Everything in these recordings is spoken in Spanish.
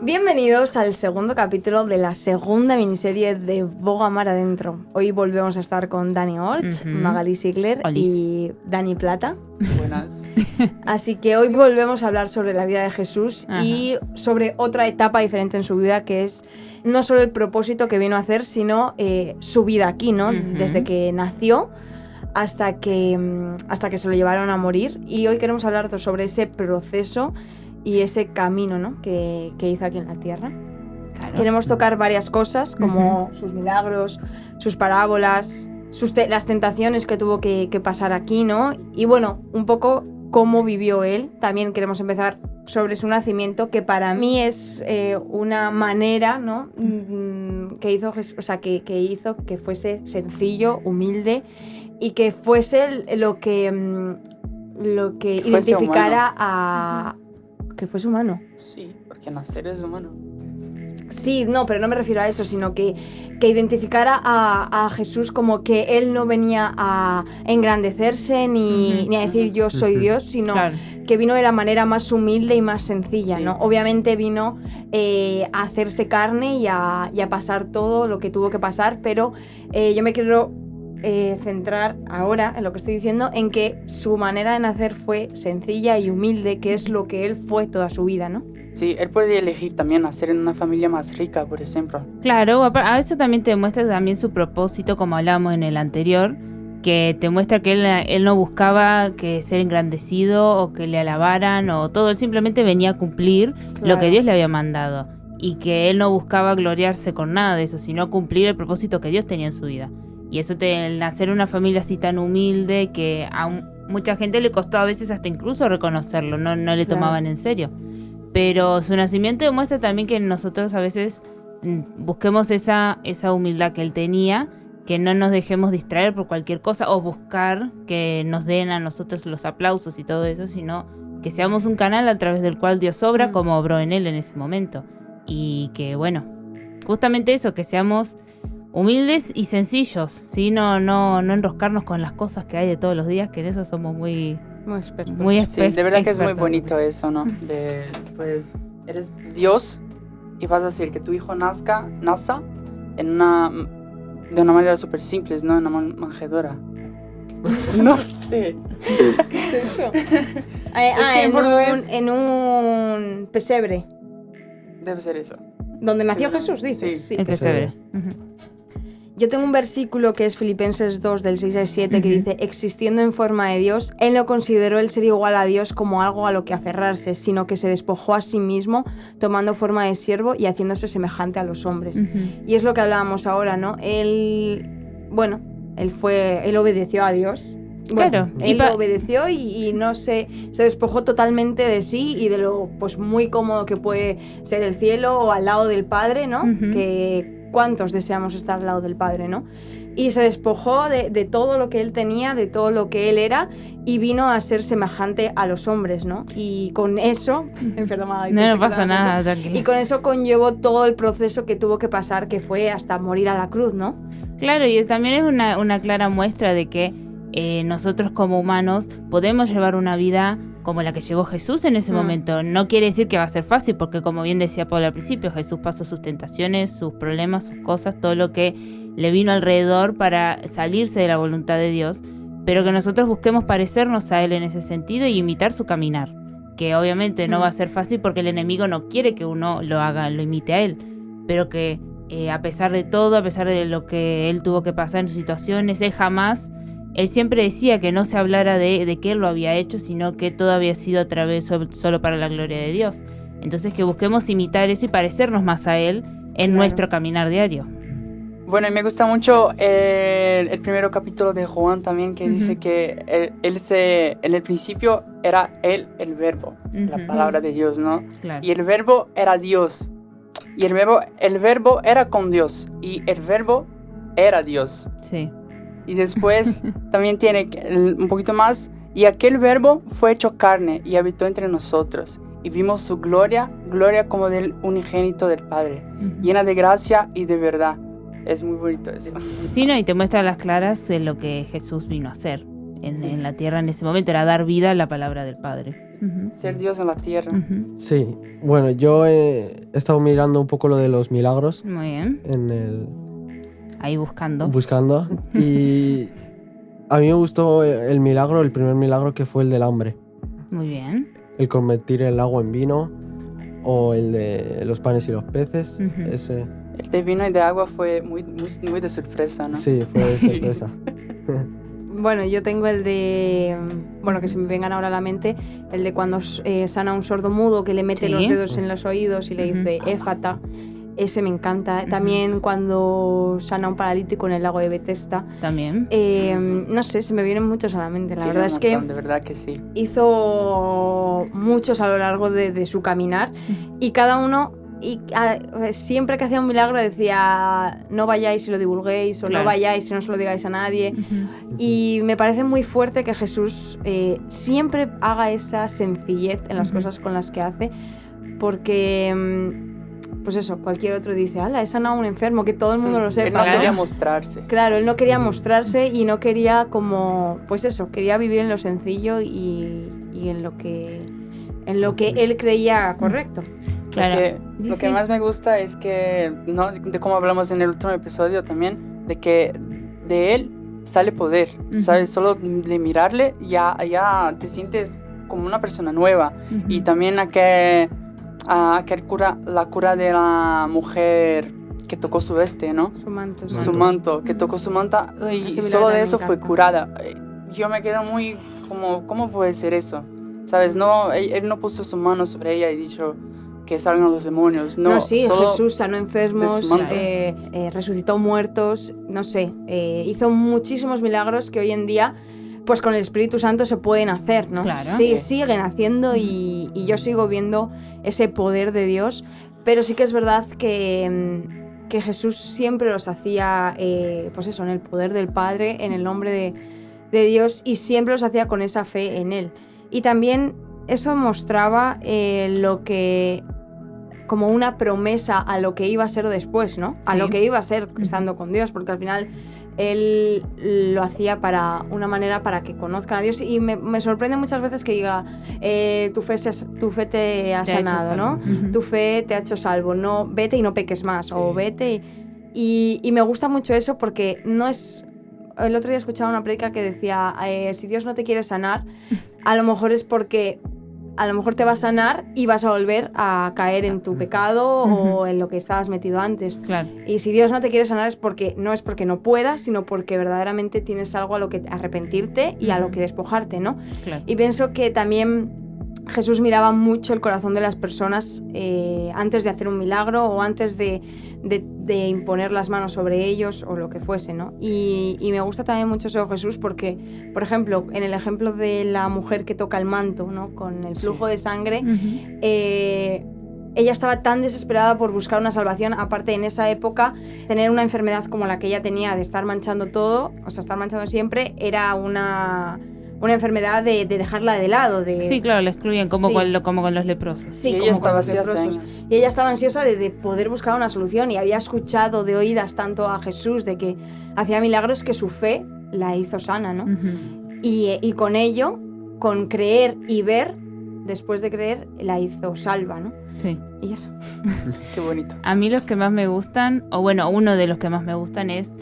Bienvenidos al segundo capítulo de la segunda miniserie de Boga Mar Adentro. Hoy volvemos a estar con Dani Orch, Magali Sigler y Dani Plata. Buenas. Así que hoy volvemos a hablar sobre la vida de Jesús y sobre otra etapa diferente en su vida, que es no solo el propósito que vino a hacer, sino su vida aquí, ¿no? Desde que nació hasta que se lo llevaron a morir. Y hoy queremos hablar sobre ese proceso y ese camino, ¿no? que hizo aquí en la tierra. Claro. Queremos tocar varias cosas, como sus milagros, sus parábolas, las tentaciones que tuvo que pasar aquí, ¿no? Y bueno, un poco cómo vivió él. También queremos empezar sobre su nacimiento, que para mí es una manera, ¿no? que hizo Jesús, o sea, que hizo que fuese sencillo, humilde y que fuese lo que identificara humano. a... Que fuese humano. Sí, porque nacer es humano. Sí, no, pero no me refiero a eso, sino que identificara a Jesús como que él no venía a engrandecerse ni a decir yo soy Dios, sino que vino de la manera más humilde y más sencilla, ¿no? Obviamente vino a hacerse carne y a pasar todo lo que tuvo que pasar, pero yo me quiero centrar ahora en lo que estoy diciendo, en que su manera de nacer fue sencilla y humilde, que es lo que él fue toda su vida, ¿no? Sí, él puede elegir también nacer en una familia más rica, por ejemplo. Claro, a veces también te muestra también su propósito, como hablamos en el anterior, que te muestra que él no buscaba que ser engrandecido o que le alabaran o todo, él simplemente venía a cumplir lo que Dios le había mandado y que él no buscaba gloriarse con nada de eso, sino cumplir el propósito que Dios tenía en su vida. Y eso, el nacer en una familia así tan humilde que a mucha gente le costó a veces hasta incluso reconocerlo, no le tomaban en serio. Pero su nacimiento demuestra también que nosotros a veces busquemos esa humildad que él tenía, que no nos dejemos distraer por cualquier cosa o buscar que nos den a nosotros los aplausos y todo eso, sino que seamos un canal a través del cual Dios obra como obró en él en ese momento. Y que bueno, justamente eso, que seamos humildes y sencillos, ¿sí? No enroscarnos con las cosas que hay de todos los días, que en eso somos muy expertos. Sí, de verdad que es muy bonito eso, ¿no? Pues eres Dios y vas a hacer que tu hijo nazca de una manera súper simple, ¿no? En una manjedora. No sé. ¿Qué es eso? En un pesebre. Debe ser eso. ¿Donde nació Jesús, dices? Sí, el pesebre. Yo tengo un versículo que es Filipenses 2, del 6 al 7, que dice: existiendo en forma de Dios, él no consideró el ser igual a Dios como algo a lo que aferrarse, sino que se despojó a sí mismo, tomando forma de siervo y haciéndose semejante a los hombres. Y es lo que hablábamos ahora, ¿no? Él obedeció a Dios. Claro. Él lo obedeció y no se despojó totalmente de sí y de lo pues muy cómodo que puede ser el cielo o al lado del Padre, ¿no? Que cuántos deseamos estar al lado del Padre, ¿no? Y se despojó de todo lo que él tenía, de todo lo que él era, y vino a ser semejante a los hombres, ¿no? Y con eso... No pasa nada, tranquilo. Y con eso conllevó todo el proceso que tuvo que pasar, que fue hasta morir a la cruz, ¿no? Claro, y también es una clara muestra de que nosotros como humanos podemos llevar una vida como la que llevó Jesús en ese momento. No quiere decir que va a ser fácil, porque como bien decía Pablo al principio, Jesús pasó sus tentaciones, sus problemas, sus cosas, todo lo que le vino alrededor para salirse de la voluntad de Dios, pero que nosotros busquemos parecernos a él en ese sentido y imitar su caminar, que obviamente no va a ser fácil porque el enemigo no quiere que uno lo imite a él, pero que a pesar de todo, a pesar de lo que él tuvo que pasar en sus situaciones, él siempre decía que no se hablara de que él lo había hecho, sino que todo había sido a través solo para la gloria de Dios. Entonces que busquemos imitar eso y parecernos más a él en nuestro caminar diario. Bueno, y me gusta mucho el primer capítulo de Juan también, que dice que en el principio era él el verbo, la palabra de Dios, ¿no? Claro. Y el verbo era Dios. Y el verbo era con Dios. Y el verbo era Dios. Sí. Y después también tiene un poquito más. Y aquel verbo fue hecho carne y habitó entre nosotros. Y vimos su gloria como del unigénito del Padre, llena de gracia y de verdad. Es muy bonito eso. Sí, no, y te muestra a las claras de lo que Jesús vino a hacer en la tierra en ese momento. Era dar vida a la palabra del Padre. ser Dios en la tierra. Sí, bueno, yo he estado mirando un poco lo de los milagros. Muy bien. Ahí buscando. Y a mí me gustó el primer milagro que fue el del hambre. Muy bien. El convertir el agua en vino o el de los panes y los peces. Ese. El de vino y de agua fue muy de sorpresa, ¿no? Sí, fue de sorpresa. Bueno, yo tengo el de... Bueno, que se me vengan ahora a la mente. El de cuando sana a un sordo mudo, que le mete los dedos en los oídos y le dice Éfata. Ese me encanta. También cuando sana a un paralítico en el lago de Betesda. También. No sé, se me vienen muchos a la mente. La Sí, verdad es que... De verdad que sí. Hizo muchos a lo largo de su caminar. Y cada uno... siempre que hacía un milagro decía no vayáis y lo divulguéis o no vayáis y no se lo digáis a nadie. Y me parece muy fuerte que Jesús siempre haga esa sencillez en las cosas con las que hace, porque pues eso, cualquier otro dice ¡hala, he sanado a un enfermo! Que todo el mundo lo sepa. Él no quería mostrarse. Claro, él no quería mostrarse y no quería como, pues eso, quería vivir en lo sencillo y en lo que él creía correcto. Claro. Lo que más me gusta es que, ¿no? De cómo hablamos en el último episodio también, de que de él sale poder, ¿sabes? Solo de mirarle ya te sientes como una persona nueva. Y también la cura de la mujer que tocó su veste, ¿no? Su manto, que tocó su manta y solo de eso fue curada. Yo me quedo muy como, ¿cómo puede ser eso? ¿Sabes? No, él no puso su mano sobre ella y dijo que salgan los demonios. No, sí, Jesús sanó enfermos, resucitó muertos, no sé, hizo muchísimos milagros que hoy en día, pues con el Espíritu Santo se pueden hacer, ¿no? Claro. Sí, siguen haciendo y yo sigo viendo ese poder de Dios, pero sí que es verdad que Jesús siempre los hacía, pues eso, en el poder del Padre, en el nombre de Dios, y siempre los hacía con esa fe en Él. Y también eso mostraba como una promesa a lo que iba a ser después, ¿no? A lo que iba a ser estando con Dios, porque al final él lo hacía para una manera para que conozcan a Dios, y me sorprende muchas veces que diga tu fe te ha sanado, ¿no? Tu fe te ha hecho salvo, no, vete y no peques más, o vete y me gusta mucho eso, porque no es... El otro día escuchaba una prédica que decía si Dios no te quiere sanar, a lo mejor es porque a lo mejor te va a sanar y vas a volver a caer en tu pecado o en lo que estabas metido antes. Claro. Y si Dios no te quiere sanar es porque no puedas, sino porque verdaderamente tienes algo a lo que arrepentirte y a lo que despojarte, ¿no? Claro. Y pienso que también Jesús miraba mucho el corazón de las personas antes de hacer un milagro o antes de imponer las manos sobre ellos o lo que fuese, ¿no? Y me gusta también mucho eso de Jesús porque, por ejemplo, en el ejemplo de la mujer que toca el manto, ¿no? Con el flujo de sangre, ella estaba tan desesperada por buscar una salvación. Aparte, en esa época, tener una enfermedad como la que ella tenía de estar manchando todo, o sea, estar manchando siempre, era una enfermedad de dejarla de lado. Sí, claro, la excluían como con los leprosos. Sí, y como ella estaba con los leprosos. Y ella estaba ansiosa de poder buscar una solución, y había escuchado de oídas tanto a Jesús de que hacía milagros que su fe la hizo sana, ¿no? Y con ello, con creer y ver, después de creer, la hizo salva, ¿no? Sí. Y eso. Qué bonito. A mí los que más me gustan, o bueno, uno de los que más me gustan es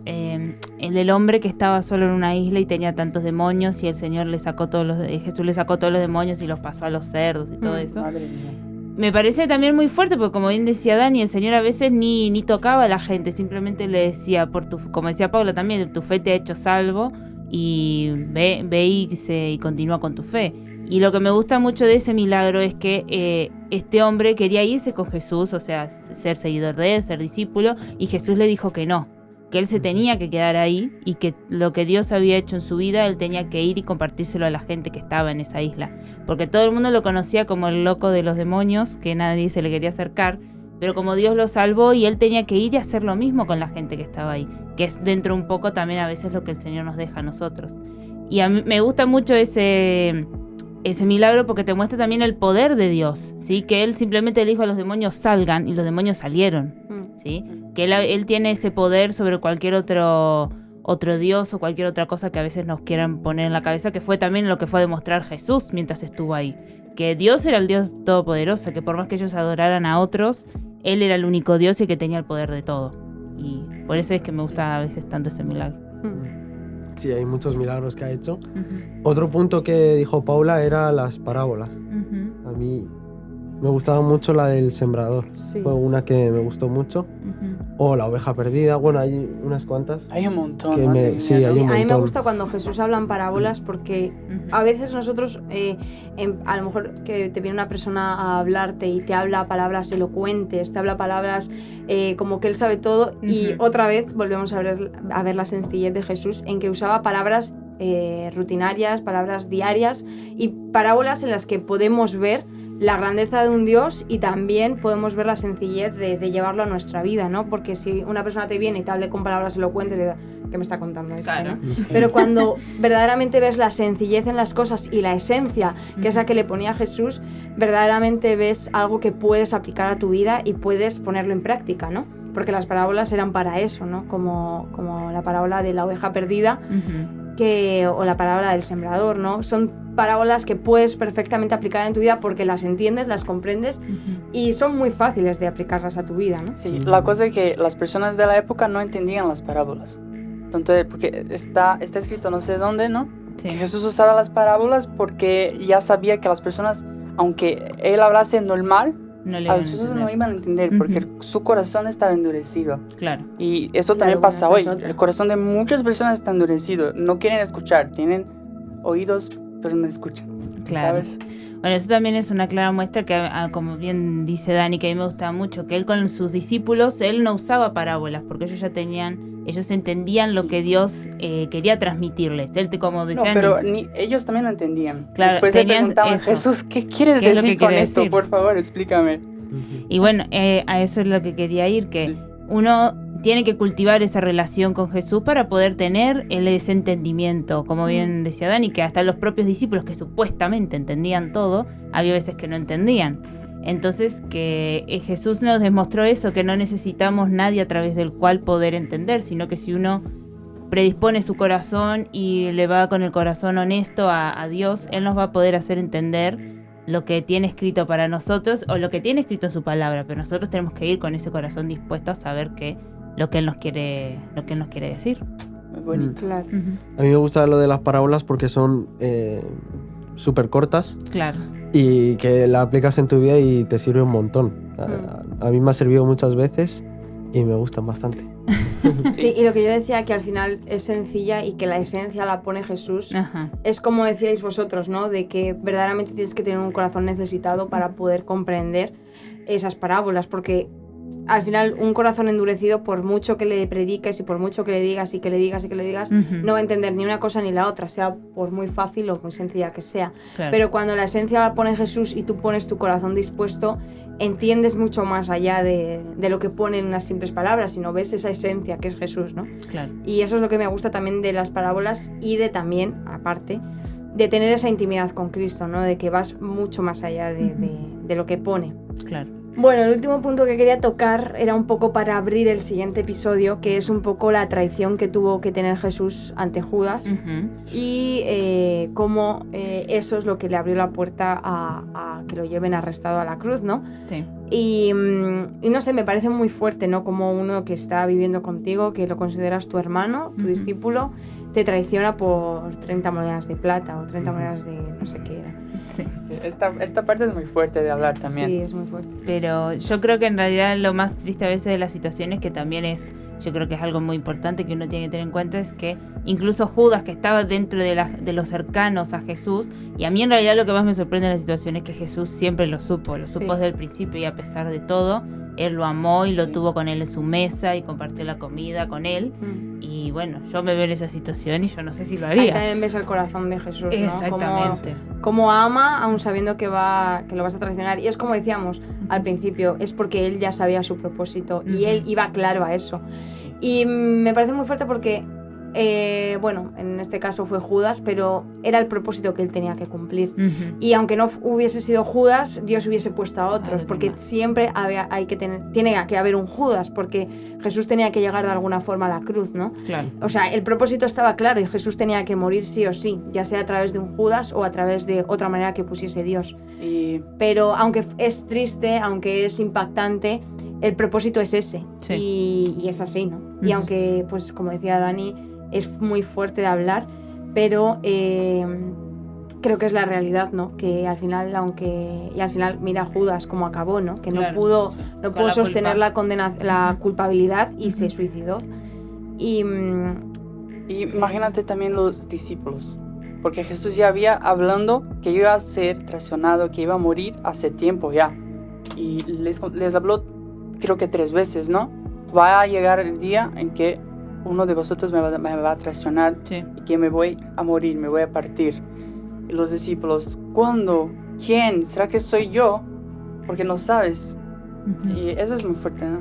el del hombre que estaba solo en una isla y tenía tantos demonios, y el Señor Jesús le sacó todos los demonios y los pasó a los cerdos y todo eso. Madre mía. Me parece también muy fuerte, porque como bien decía Dani, el Señor a veces ni tocaba a la gente, simplemente le decía, como decía Paula también, tu fe te ha hecho salvo y ve y continúa con tu fe. Y lo que me gusta mucho de ese milagro es que este hombre quería irse con Jesús, o sea, ser seguidor de él, ser discípulo, y Jesús le dijo que no, que él se tenía que quedar ahí y que lo que Dios había hecho en su vida, él tenía que ir y compartírselo a la gente que estaba en esa isla. Porque todo el mundo lo conocía como el loco de los demonios, que nadie se le quería acercar, pero como Dios lo salvó y él tenía que ir y hacer lo mismo con la gente que estaba ahí, que es dentro un poco también a veces lo que el Señor nos deja a nosotros. Y a mí me gusta mucho ese milagro porque te muestra también el poder de Dios, ¿sí? Que él simplemente le dijo a los demonios salgan y los demonios salieron, ¿sí? Que él tiene ese poder sobre cualquier otro otro Dios o cualquier otra cosa que a veces nos quieran poner en la cabeza, que fue también lo que fue a demostrar Jesús mientras estuvo ahí. Que Dios era el Dios todopoderoso, que por más que ellos adoraran a otros, Él era el único Dios y el que tenía el poder de todo. Y por eso es que me gusta a veces tanto ese milagro. Sí, hay muchos milagros que ha hecho. Otro punto que dijo Paula era las parábolas. A mí me gustaba mucho la del sembrador. Sí. Fue una que me gustó mucho. O la oveja perdida. Bueno, hay unas cuantas. Hay un montón, Que ¿no? sí, hay un A mí me montón. gusta cuando Jesús habla en parábolas porque a veces nosotros, a lo mejor que te viene una persona a hablarte y te habla palabras elocuentes, te habla palabras como que él sabe todo, y otra vez volvemos a ver la sencillez de Jesús en que usaba palabras rutinarias, palabras diarias y parábolas en las que podemos ver la grandeza de un Dios y también podemos ver la sencillez de llevarlo a nuestra vida, ¿no? Porque si una persona te viene y te habla con palabras elocuentes, le da, ¿qué me está contando esto? Claro. ¿no? Pero cuando verdaderamente ves la sencillez en las cosas y la esencia, que es la que le ponía Jesús, verdaderamente ves algo que puedes aplicar a tu vida y puedes ponerlo en práctica, ¿no? Porque las parábolas eran para eso, ¿no? Como la parábola de la oveja perdida, o la parábola del sembrador, ¿no? Son parábolas que puedes perfectamente aplicar en tu vida porque las entiendes, las comprendes y son muy fáciles de aplicarlas a tu vida, ¿no? Sí, la cosa es que las personas de la época no entendían las parábolas. Entonces, porque está escrito no sé dónde, ¿no? Sí. Que Jesús usaba las parábolas porque ya sabía que las personas, aunque él hablase normal, No le a iban las a personas entender. no iban a entender porque su corazón estaba endurecido. Claro. Y eso Claro, también pasa bueno, hoy. esa es otra. El corazón de muchas personas está endurecido. No quieren escuchar. Tienen oídos, pero no escuchan. Claro. ¿Sabes? Bueno, eso también es una clara muestra que, como bien dice Dani, que a mí me gusta mucho, que él con sus discípulos, él no usaba parábolas, porque ellos entendían lo que Dios quería transmitirles. Él, como No, decía, pero ellos también lo entendían. Claro, Después le tenían preguntaban, eso. Jesús, ¿qué quieres ¿Qué es lo decir que con quiere esto? decir? Por favor, explícame. y bueno, a eso es lo que quería ir, que Sí. uno tiene que cultivar esa relación con Jesús para poder tener ese entendimiento, como bien decía Dani, que hasta los propios discípulos que supuestamente entendían todo, había veces que no entendían. Entonces, que Jesús nos demostró eso, que no necesitamos nadie a través del cual poder entender, sino que si uno predispone su corazón y le va con el corazón honesto a Dios, Él nos va a poder hacer entender lo que tiene escrito para nosotros o lo que tiene escrito en su palabra, pero nosotros tenemos que ir con ese corazón dispuesto a saber lo que Él nos quiere decir. Muy bonito. Claro. A mí me gusta lo de las parábolas porque son súper cortas Claro. y que la aplicas en tu vida y te sirve un montón. A mí me ha servido muchas veces y me gustan bastante. Sí, y lo que yo decía, que al final es sencilla y que la esencia la pone Jesús, Ajá. es como decíais vosotros, ¿no? De que verdaderamente tienes que tener un corazón necesitado para poder comprender esas parábolas, porque al final un corazón endurecido, por mucho que le prediques y por mucho que le digas y que le digas y que le digas, no va a entender ni una cosa ni la otra, sea por muy fácil o muy sencilla que sea. Claro. Pero cuando la esencia la pone Jesús y tú pones tu corazón dispuesto, entiendes mucho más allá de lo que ponen unas simples palabras, sino ves esa esencia que es Jesús, ¿no? Claro. Y eso es lo que me gusta también de las parábolas y de también, aparte, de tener esa intimidad con Cristo, ¿no? De que vas mucho más allá de lo que pone. Claro. Bueno, el último punto que quería tocar era un poco para abrir el siguiente episodio, que es un poco la traición que tuvo que tener Jesús ante Judas y cómo eso es lo que le abrió la puerta a que lo lleven arrestado a la cruz, ¿no? Sí. Y no sé, me parece muy fuerte, ¿no? Como uno que está viviendo contigo, que lo consideras tu hermano, tu discípulo, te traiciona por 30 monedas de plata o 30 monedas de no sé qué era. Sí. Esta parte es muy fuerte de hablar también. Sí, es muy fuerte. Pero yo creo que en realidad lo más triste a veces de la situación es que también yo creo que es algo muy importante que uno tiene que tener en cuenta, es que incluso Judas, que estaba dentro de los cercanos a Jesús, y a mí en realidad lo que más me sorprende de la situación es que Jesús siempre lo supo desde el principio, y a pesar de todo, Él lo amó y lo tuvo con Él en su mesa y compartió la comida con Él. Y bueno, yo me veo en esa situación y yo no sé si lo Ahí haría. también ves el corazón de Jesús, ¿no? Exactamente. Como ama, aún sabiendo que lo vas a traicionar. Y es como decíamos al principio, es porque él ya sabía su propósito y él iba claro a eso. Y me parece muy fuerte porque bueno, en este caso fue Judas, pero era el propósito que él tenía que cumplir. Ujú. Y aunque no hubiese sido Judas, Dios hubiese puesto a otros, Alguien porque más. siempre tiene que haber un Judas, porque Jesús tenía que llegar de alguna forma a la cruz, ¿no? Claro. O sea, el propósito estaba claro y Jesús tenía que morir sí o sí, ya sea a través de un Judas o a través de otra manera que pusiese Dios. Y Pero aunque es triste, aunque es impactante, el propósito es ese. Sí. Y es así, ¿no? Y Es- aunque, pues como decía Dani, es muy fuerte de hablar, pero creo que es la realidad, ¿no? Que al final, y al final mira a Judas cómo acabó, ¿no? Que Claro, no pudo, sí. no Con pudo la sostener culpa. la culpabilidad y se suicidó. Y Y imagínate también los discípulos, porque Jesús ya había hablando que iba a ser traicionado, que iba a morir hace tiempo ya. Y les habló, creo que 3 veces, ¿no? Va a llegar el día en que uno de vosotros me va a traicionar Sí. y que me voy a morir, me voy a partir. Y los discípulos, ¿cuándo? ¿Quién? ¿Será que soy yo? Porque no sabes. Ujú. Y eso es muy fuerte, ¿no?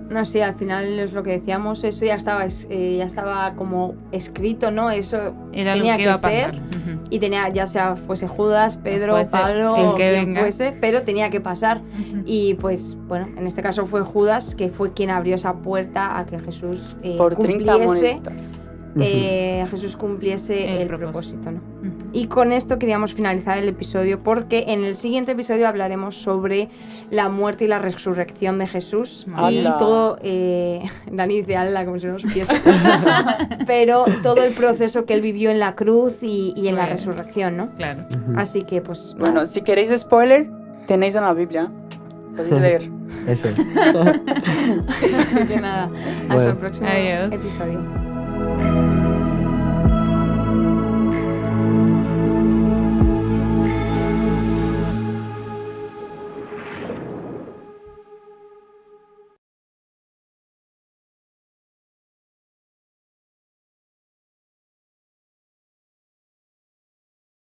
No sé, al final es lo que decíamos, eso ya estaba como escrito, ¿no? Eso Era algo tenía que iba a que ser. pasar. Ujú. Y tenía, ya sea fuese Judas, Pedro, Fuese, Pablo sí, el o que quien venga. fuese, pero tenía que pasar. Ujú. Y pues, bueno, en este caso fue Judas, que fue quien abrió esa puerta a que Jesús Por 30 cumpliese, monedas. Jesús cumpliese El el propósito. propósito, ¿no? Ujú. Y con esto queríamos finalizar el episodio porque en el siguiente episodio hablaremos sobre la muerte y la resurrección de Jesús y ¡Hala! todo, Dani dice ala como si no supiese, pero todo el proceso que él vivió en la cruz y en la Bueno. resurrección, ¿no? Claro. Así que pues Bueno, nada. si queréis spoiler, tenéis en la Biblia. Podéis leer. Eso es. Así que nada, hasta Bueno. el próximo Adiós. episodio.